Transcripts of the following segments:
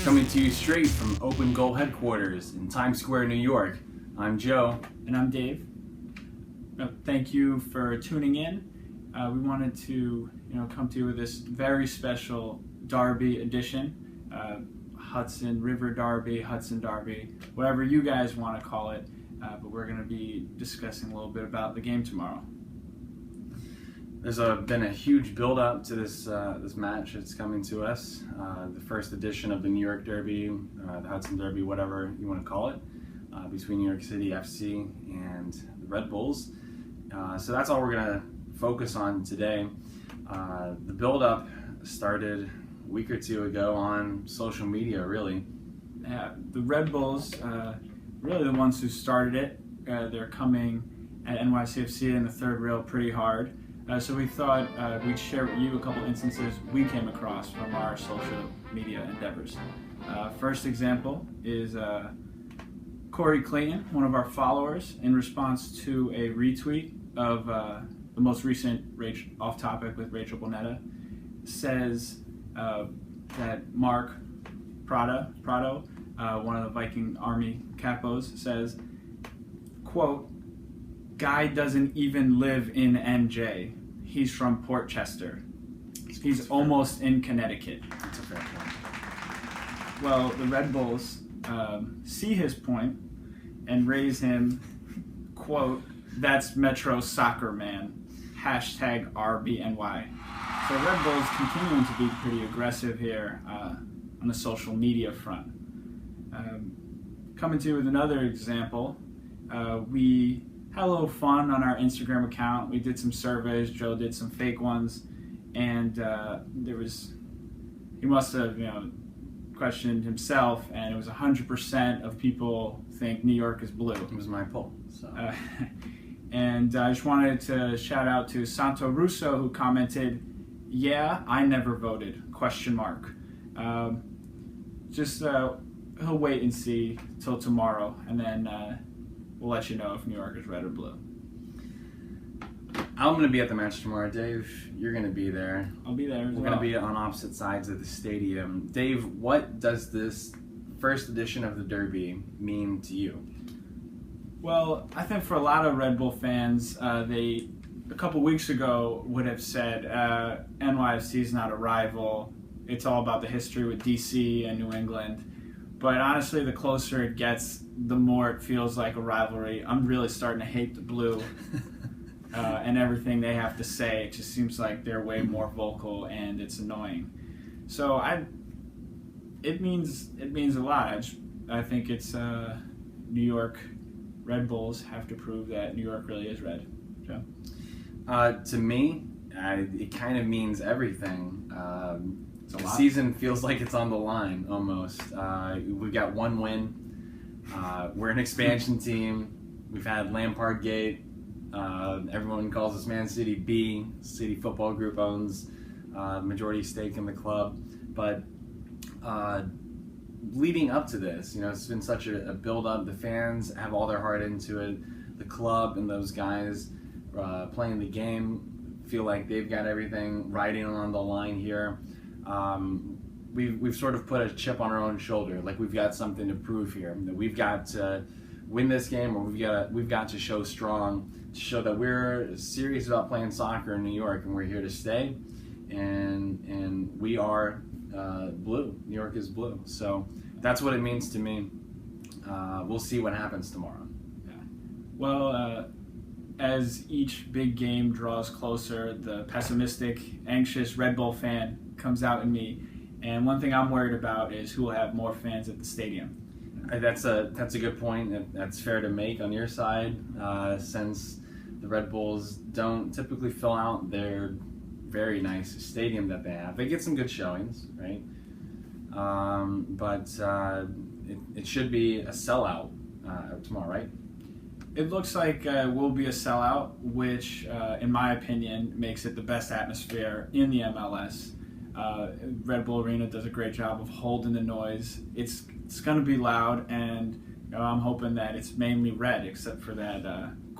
Coming to you straight from Open Goal headquarters in Times Square, New York. I'm Joe. And I'm Dave. Thank you for tuning in. We wanted to, come to you with this very special Derby edition, Hudson River Derby, Hudson Derby, whatever you guys want to call it. But we're going to be discussing a little bit about the game tomorrow. There's been a huge build-up to this match that's coming to us. The first edition of the New York Derby, the Hudson Derby, whatever you want to call it, between New York City FC and the Red Bulls. So that's all we're going to focus on today. The build-up started a week or two ago on social media, really. Yeah, the Red Bulls, really the ones who started it. They're coming at NYCFC in the third rail pretty hard. So we thought we'd share with you a couple instances we came across from our social media endeavors. First example is Corey Clayton, one of our followers, in response to a retweet of the most recent Off Topic with Rachel Bonetta, says that Mark Prado, one of the Viking Army capos, says, quote, "Guy doesn't even live in NJ. He's from Port Chester. He's almost in Connecticut." That's a fair point. Well, the Red Bulls see his point and raise him, quote, "That's Metro Soccer Man, hashtag RBNY." So Red Bulls continuing to be pretty aggressive here on the social media front. Coming to you with another example, we had a little fun on our Instagram account. We did some surveys. Joe did some fake ones, and he must have questioned himself, and it was 100% of people think New York is blue. It was my poll. So. And I just wanted to shout out to Santo Russo, who commented, "Yeah, I never voted, question mark." He'll wait and see till tomorrow, and then we'll let you know if New York is red or blue. I'm going to be at the match tomorrow. Dave, you're going to be there. I'll be there as We're well. going to be on opposite sides of the stadium. Dave, what does this first edition of the Derby mean to you? Well, I think for a lot of Red Bull fans, they a couple weeks ago would have said NYFC is not a rival. It's all about the history with DC and New England. But honestly, the closer it gets, the more it feels like a rivalry. I'm really starting to hate the blue and everything they have to say. It just seems like they're way more vocal, and it's annoying. So it means a lot. I think it's New York Red Bulls have to prove that New York really is red. Joe? To me, it kind of means everything. The lot. season feels like it's on the line almost. We've got one win. We're an expansion team. We've had Lampard Gate. Everyone calls us Man City B. City Football Group owns majority stake in the club. But leading up to this, it's been such a build-up. The fans have all their heart into it. The club and those guys playing the game feel like they've got everything riding on the line here. We've sort of put a chip on our own shoulder, like we've got something to prove here. That we've got to win this game, or we've got to show strong, to show that we're serious about playing soccer in New York, and we're here to stay. And we are blue. New York is blue. So that's what it means to me. We'll see what happens tomorrow. Yeah. Well, as each big game draws closer, the pessimistic, anxious Red Bull fan comes out in me. And one thing I'm worried about is who will have more fans at the stadium. That's a good point. That's fair to make on your side, since the Red Bulls don't typically fill out their very nice stadium that they have. They get some good showings, right? But it should be a sellout tomorrow, right? It looks like it will be a sellout, which, in my opinion, makes it the best atmosphere in the MLS. Red Bull Arena does a great job of holding the noise. It's going to be loud, and I'm hoping that it's mainly red, except for that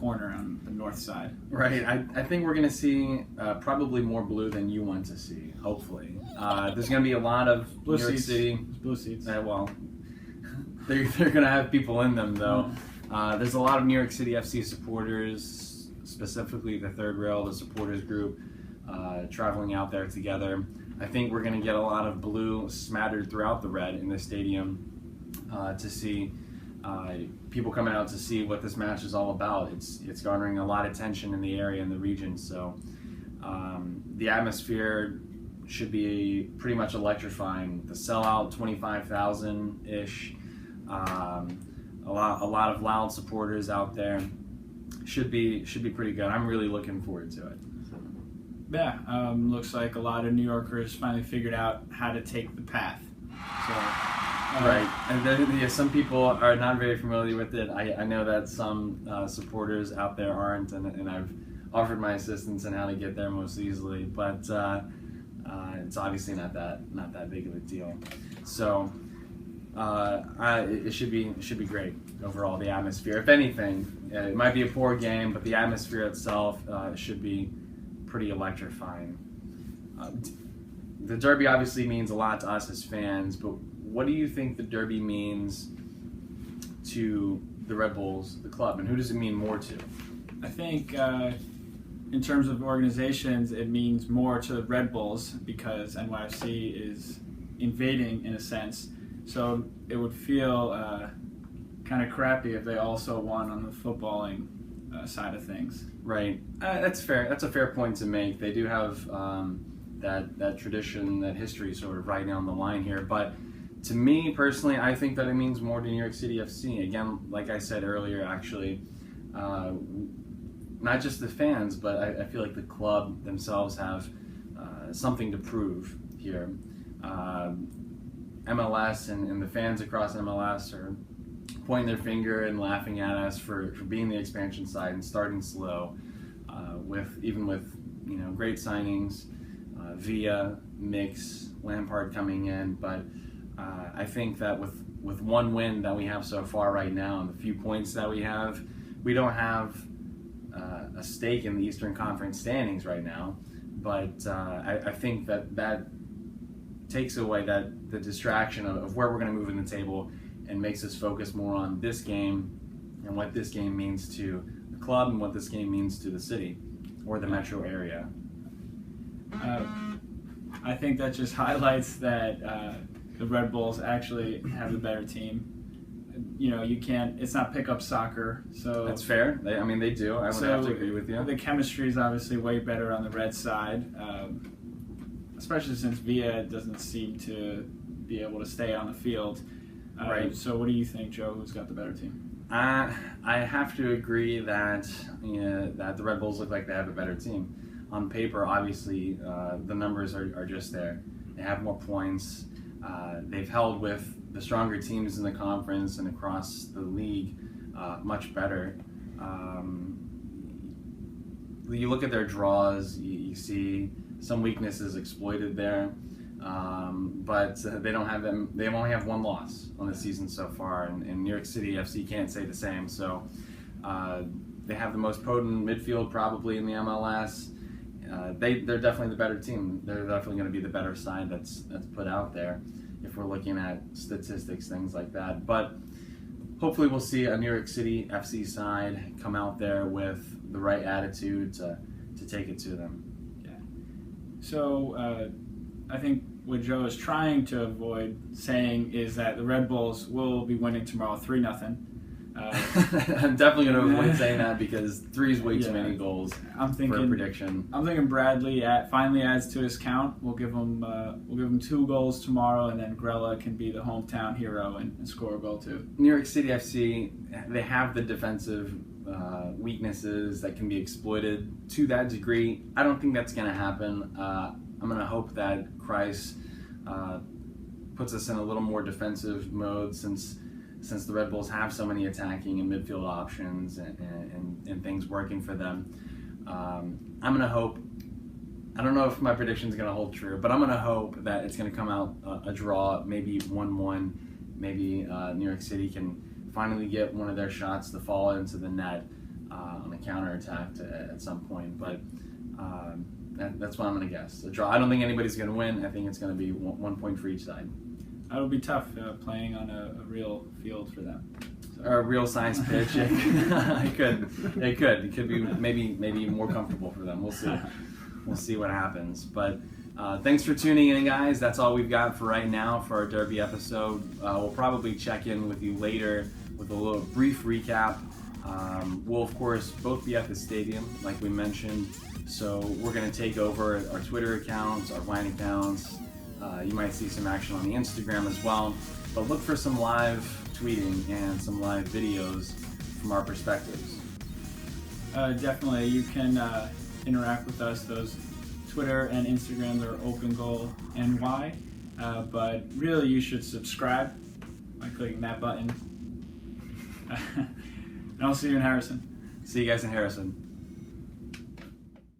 corner on the north side. Right. I think we're going to see probably more blue than you want to see, hopefully. There's going to be a lot of Blue New York seats. City. Blue seats. Well, they're going to have people in them, though. There's a lot of New York City FC supporters, specifically the third rail, the supporters group, traveling out there together. I think we're going to get a lot of blue smattered throughout the red in the stadium to see people coming out to see what this match is all about. It's garnering a lot of attention in the area and the region, so the atmosphere should be pretty much electrifying. The sellout, 25,000-ish, a lot of loud supporters out there. Should be pretty good. I'm really looking forward to it. Yeah, looks like a lot of New Yorkers finally figured out how to take the path. So, right, and some people are not very familiar with it. I know that some supporters out there aren't, and I've offered my assistance on how to get there most easily. But it's obviously not that big of a deal. So it should be great overall. The atmosphere, if anything, it might be a poor game, but the atmosphere itself should be pretty electrifying. The Derby obviously means a lot to us as fans, but what do you think the Derby means to the Red Bulls, the club, and who does it mean more to? I think in terms of organizations, it means more to the Red Bulls because NYFC is invading in a sense. So it would feel kind of crappy if they also won on the footballing side of things. Right. That's fair. That's a fair point to make. They do have that tradition, that history sort of right down the line here. But to me personally, I think that it means more to New York City FC. Again, like I said earlier, actually, not just the fans, but I feel like the club themselves have something to prove here. MLS and the fans across MLS are pointing their finger and laughing at us for being the expansion side and starting slow, with great signings, Villa, Mix, Lampard coming in. But I think that with one win that we have so far right now and the few points that we have, we don't have a stake in the Eastern Conference standings right now. But I think that takes away the distraction of where we're going to move in the table and makes us focus more on this game and what this game means to the club and what this game means to the city or the metro area. I think that just highlights that the Red Bulls actually have the better team. You can't. It's not pickup soccer, so that's fair. They do. I would have to agree with you. The chemistry is obviously way better on the Red side, especially since Villa doesn't seem to be able to stay on the field. Right. So, what do you think, Joe? Who's got the better team? I have to agree that that the Red Bulls look like they have a better team. On paper, obviously, the numbers are just there. They have more points. They've held with the stronger teams in the conference and across the league much better. You look at their draws, you see some weaknesses exploited there, but they don't have them. They only have one loss on the season so far, and New York City FC can't say the same. So they have the most potent midfield probably in the MLS. They're definitely the better team. They're definitely going to be the better side that's put out there if we're looking at statistics, things like that. But hopefully we'll see a New York City FC side come out there with the right attitude to take it to them. Yeah. So I think what Joe is trying to avoid saying is that the Red Bulls will be winning tomorrow 3-0. I'm definitely going to avoid saying that because 3 is way too many goals for a prediction. I'm thinking Bradley finally adds to his count. We'll give him 2 goals tomorrow, and then Grella can be the hometown hero and score a goal too. New York City FC, they have the defensive weaknesses that can be exploited to that degree. I don't think that's going to happen. I'm going to hope that Kreis puts us in a little more defensive mode since the Red Bulls have so many attacking and midfield options and things working for them. I'm going to hope, I don't know if my prediction is going to hold true, but I'm going to hope that it's going to come out a draw, maybe 1-1. Maybe New York City can finally get one of their shots to fall into the net. on a counterattack at some point. But that's what I'm going to guess. A draw. I don't think anybody's going to win. I think it's going to be 1 point for each side. It'll be tough playing on a real field for them. Or a real science pitch. It could be maybe more comfortable for them. We'll see. We'll see what happens. But thanks for tuning in, guys. That's all we've got for right now for our Derby episode. We'll probably check in with you later with a little brief recap. We'll, of course, both be at the stadium, like we mentioned. So we're going to take over our Twitter accounts, our wine accounts. You might see some action on the Instagram as well. But look for some live tweeting and some live videos from our perspectives. Definitely. You can interact with us. Those Twitter and Instagram are Open Goal NY. But really, you should subscribe by clicking that button. And I'll see you in Harrison. See you guys in Harrison.